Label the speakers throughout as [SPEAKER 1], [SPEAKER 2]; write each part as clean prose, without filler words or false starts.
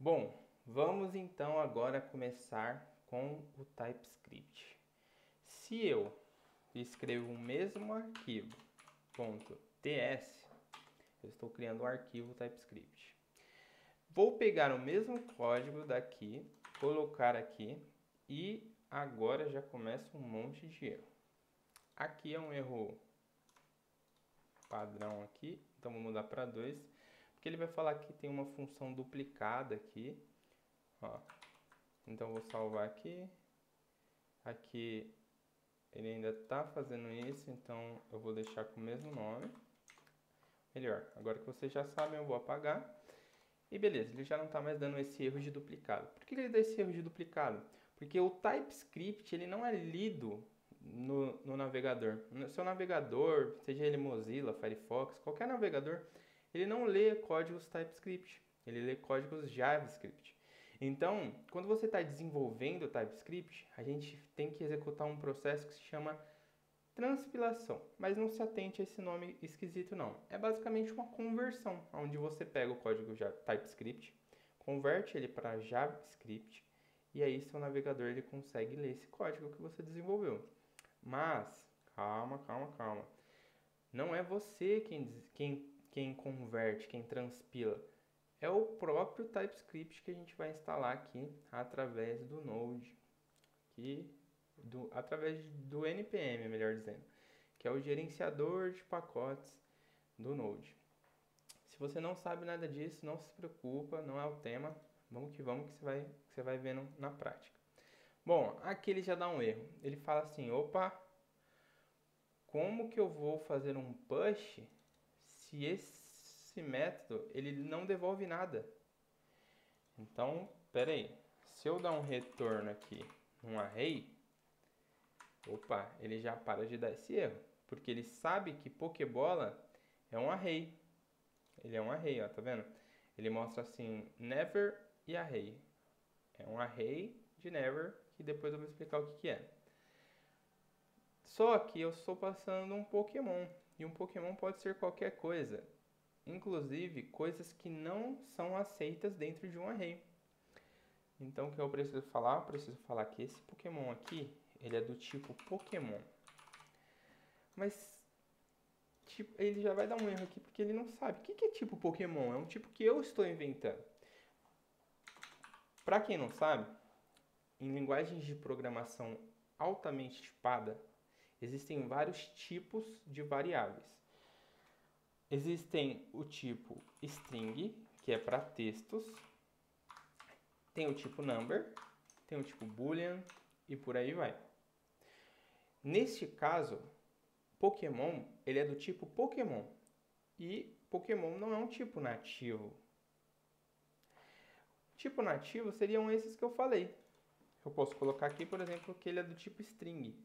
[SPEAKER 1] Bom, vamos então agora começar com o TypeScript. Se eu escrevo o mesmo arquivo .ts, eu estou criando um arquivo TypeScript. Vou pegar o mesmo código daqui, colocar aqui e agora já começa um monte de erro. Aqui é um erro padrão aqui, então vou mudar para 2, porque ele vai falar que tem uma função duplicada aqui. Ó. Então vou salvar aqui. Aqui ele ainda está fazendo isso, então eu vou deixar com o mesmo nome. Melhor, agora que vocês já sabem, eu vou apagar. E beleza, ele já não está mais dando esse erro de duplicado. Por que ele dá esse erro de duplicado? Porque o TypeScript ele não é lido no navegador. No seu navegador, seja ele Mozilla, Firefox, qualquer navegador, ele não lê códigos TypeScript, ele lê códigos JavaScript. Então, quando você está desenvolvendo o TypeScript, a gente tem que executar um processo que se chama transpilação, mas não se atente a esse nome esquisito não. É basicamente uma conversão, onde você pega o código TypeScript, converte ele para JavaScript, e aí seu navegador ele consegue ler esse código que você desenvolveu. Mas, calma. Não é você quem converte, quem transpila. É o próprio TypeScript que a gente vai instalar aqui através do Node, através do NPM, melhor dizendo, que é o gerenciador de pacotes do Node. Se você não sabe nada disso, não se preocupa, não é o tema. Vamos que você vai vendo na prática. Bom, aqui ele já dá um erro. Ele fala assim, opa, como que eu vou fazer um push se esse método ele não devolve nada? Então, espera aí. Se eu dar um retorno aqui num array, opa, ele já para de dar esse erro, porque ele sabe que Pokébola é um array. Ele é um array, ó, tá vendo? Ele mostra assim, never e array. É um array de never, que depois eu vou explicar o que é. Só que eu estou passando um Pokémon, e um Pokémon pode ser qualquer coisa, inclusive coisas que não são aceitas dentro de um array. Então o que eu preciso falar? Eu preciso falar que esse Pokémon aqui, ele é do tipo Pokémon. Mas tipo, ele já vai dar um erro aqui porque ele não sabe. O que é tipo Pokémon? É um tipo que eu estou inventando. Para quem não sabe, em linguagens de programação altamente tipada, existem vários tipos de variáveis. Existem o tipo string, que é para textos. Tem o tipo number, tem o tipo boolean e por aí vai. Neste caso, Pokémon, ele é do tipo Pokémon. E Pokémon não é um tipo nativo. Tipo nativo seriam esses que eu falei. Eu posso colocar aqui, por exemplo, que ele é do tipo string.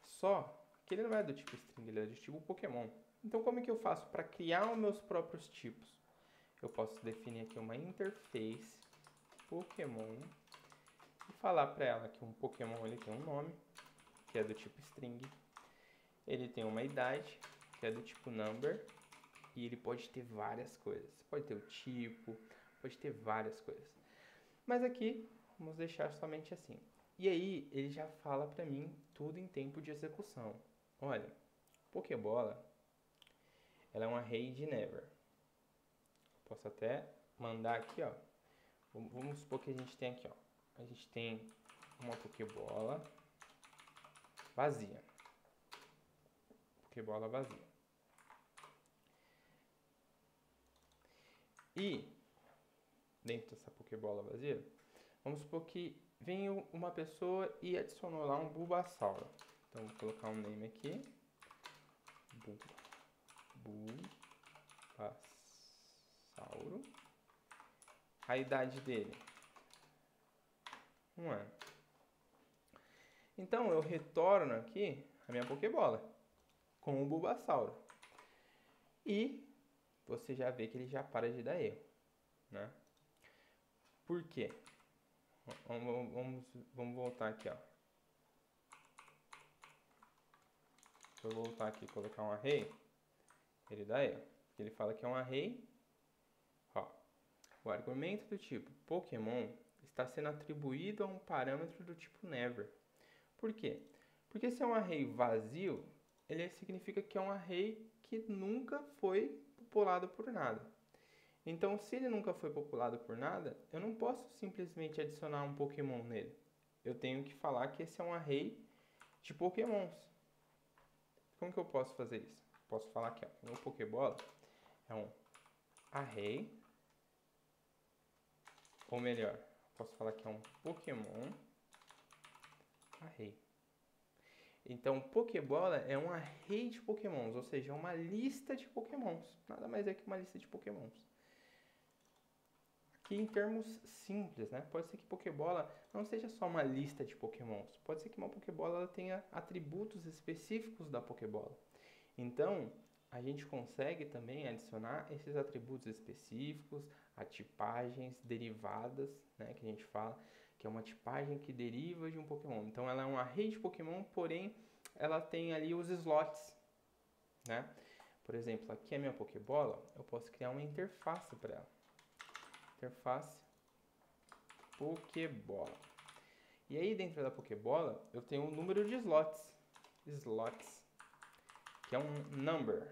[SPEAKER 1] Só que ele não é do tipo string, ele é do tipo Pokémon. Então, como é que eu faço para criar os meus próprios tipos? Eu posso definir aqui uma interface Pokémon e falar para ela que um Pokémon ele tem um nome, que é do tipo string. Ele tem uma idade, que é do tipo number. E ele pode ter várias coisas. Pode ter o tipo, pode ter várias coisas. Mas aqui, vamos deixar somente assim. E aí, ele já fala para mim tudo em tempo de execução. Olha, Pokébola, ela é um array de never. Posso até mandar aqui, ó. Vamos supor que a gente tem aqui, ó. A gente tem uma Pokébola vazia. Pokébola vazia. E, dentro dessa Pokébola vazia, vamos supor que veio uma pessoa e adicionou lá um Bulbasauro. Então, vou colocar um name aqui. Bulbasauro. A idade dele, 1 ano. Então, eu retorno aqui a minha Pokébola com o Bulbasauro. E você já vê que ele já para de dar erro, né? Por quê? Vamos voltar aqui, ó. Se eu voltar aqui e colocar um array, ele dá erro. Ele fala que é um array, ó. O argumento do tipo Pokémon está sendo atribuído a um parâmetro do tipo never. Por quê? Porque se é um array vazio, ele significa que é um array que nunca foi populado por nada. Então, se ele nunca foi populado por nada, eu não posso simplesmente adicionar um Pokémon nele. Eu tenho que falar que esse é um array de Pokémons. Como que eu posso fazer isso? Posso falar que o meu Pokébola é um array, ou melhor, posso falar que é um Pokémon array. Então, Pokébola é um array de Pokémons, ou seja, é uma lista de Pokémons. Nada mais é que uma lista de Pokémons. Aqui em termos simples, né? Pode ser que Pokébola não seja só uma lista de Pokémons. Pode ser que uma Pokébola ela tenha atributos específicos da Pokébola. Então, a gente consegue também adicionar esses atributos específicos a tipagens derivadas, né? Que a gente fala que é uma tipagem que deriva de um Pokémon. Então, ela é um array de Pokémon, porém, ela tem ali os slots, né? Por exemplo, aqui é a minha Pokébola, eu posso criar uma interface para ela. Interface Pokébola. E aí, dentro da Pokébola, eu tenho um número de slots. Slots, que é um number.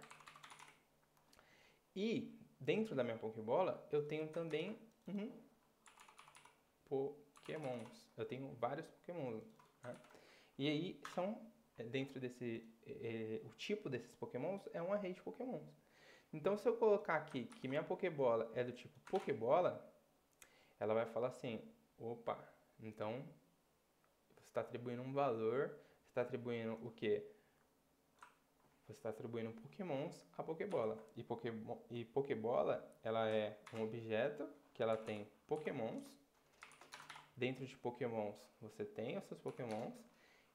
[SPEAKER 1] E, dentro da minha Pokébola, eu tenho também Pokémons. Eu tenho vários Pokémons, né? E aí, dentro desse, o tipo desses Pokémons é um array de Pokémons. Então, se eu colocar aqui que minha Pokébola é do tipo Pokébola, ela vai falar assim, opa, então você está atribuindo um valor, você está atribuindo o quê? Você está atribuindo Pokémons à Pokébola. E Pokébola, ela é um objeto que ela tem Pokémons. Dentro de Pokémons, você tem os seus Pokémons.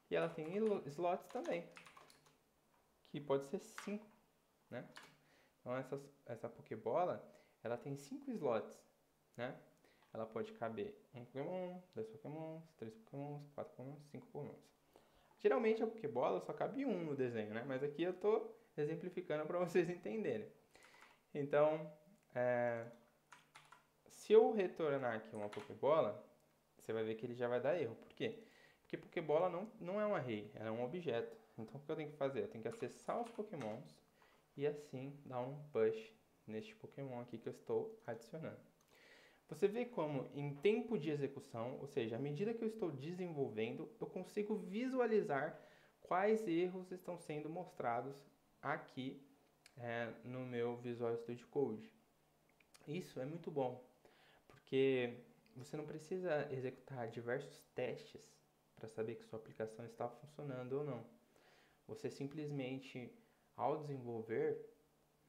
[SPEAKER 1] E ela tem slots também, que pode ser 5, né? Então, essa Pokébola, ela tem 5 slots, né? Ela pode caber um Pokémon, 2 Pokémons, 3 Pokémons, 4 Pokémons, 5 Pokémons. Geralmente a Pokébola só cabe um no desenho, né? Mas aqui eu estou exemplificando para vocês entenderem. Então, se eu retornar aqui uma Pokébola, você vai ver que ele já vai dar erro. Por quê? Porque Pokébola não é um array, ela é um objeto. Então, o que eu tenho que fazer? Eu tenho que acessar os Pokémons e assim dar um push neste Pokémon aqui que eu estou adicionando. Você vê como em tempo de execução, ou seja, à medida que eu estou desenvolvendo, eu consigo visualizar quais erros estão sendo mostrados aqui no meu Visual Studio Code. Isso é muito bom, porque você não precisa executar diversos testes para saber que sua aplicação está funcionando ou não. Você simplesmente, ao desenvolver,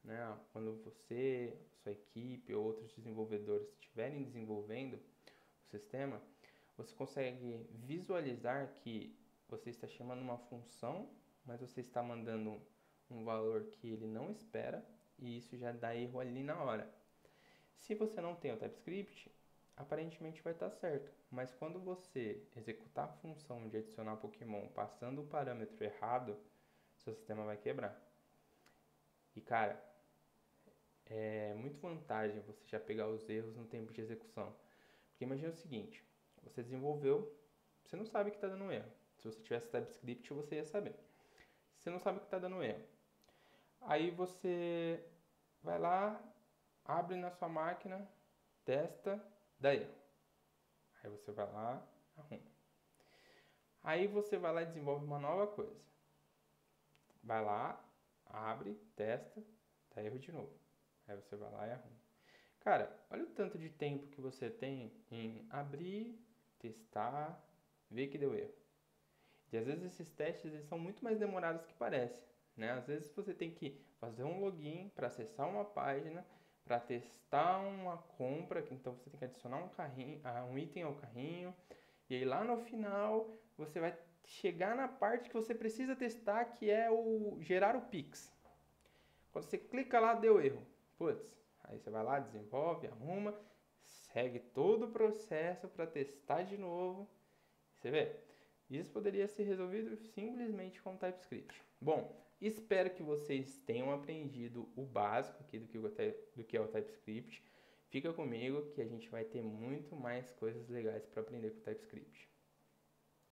[SPEAKER 1] né, quando você, sua equipe ou outros desenvolvedores estiverem desenvolvendo o sistema, você consegue visualizar que você está chamando uma função, mas você está mandando um valor que ele não espera e isso já dá erro ali na hora. Se você não tem o TypeScript, aparentemente vai estar certo, mas quando você executar a função de adicionar Pokémon passando o parâmetro errado, seu sistema vai quebrar. E cara, é muito vantagem você já pegar os erros no tempo de execução. Porque imagina o seguinte, você desenvolveu, você não sabe que está dando erro. Se você tivesse TypeScript, você ia saber. Você não sabe que está dando erro. Aí você vai lá, abre na sua máquina, testa, dá erro. Aí você vai lá, arruma. Aí você vai lá e desenvolve uma nova coisa. Vai lá, abre, testa, dá erro de novo. Aí você vai lá e arruma. Cara, olha o tanto de tempo que você tem em abrir, testar, ver que deu erro. E às vezes esses testes eles são muito mais demorados que parece, né? Às vezes você tem que fazer um login para acessar uma página, para testar uma compra, então você tem que adicionar um carrinho, um item ao carrinho, e aí lá no final você vai chegar na parte que você precisa testar, que é o gerar o Pix. Quando você clica lá, deu erro. Putz, aí você vai lá, desenvolve, arruma, segue todo o processo para testar de novo. Você vê? Isso poderia ser resolvido simplesmente com TypeScript. Bom, espero que vocês tenham aprendido o básico aqui do que é o TypeScript. Fica comigo que a gente vai ter muito mais coisas legais para aprender com o TypeScript.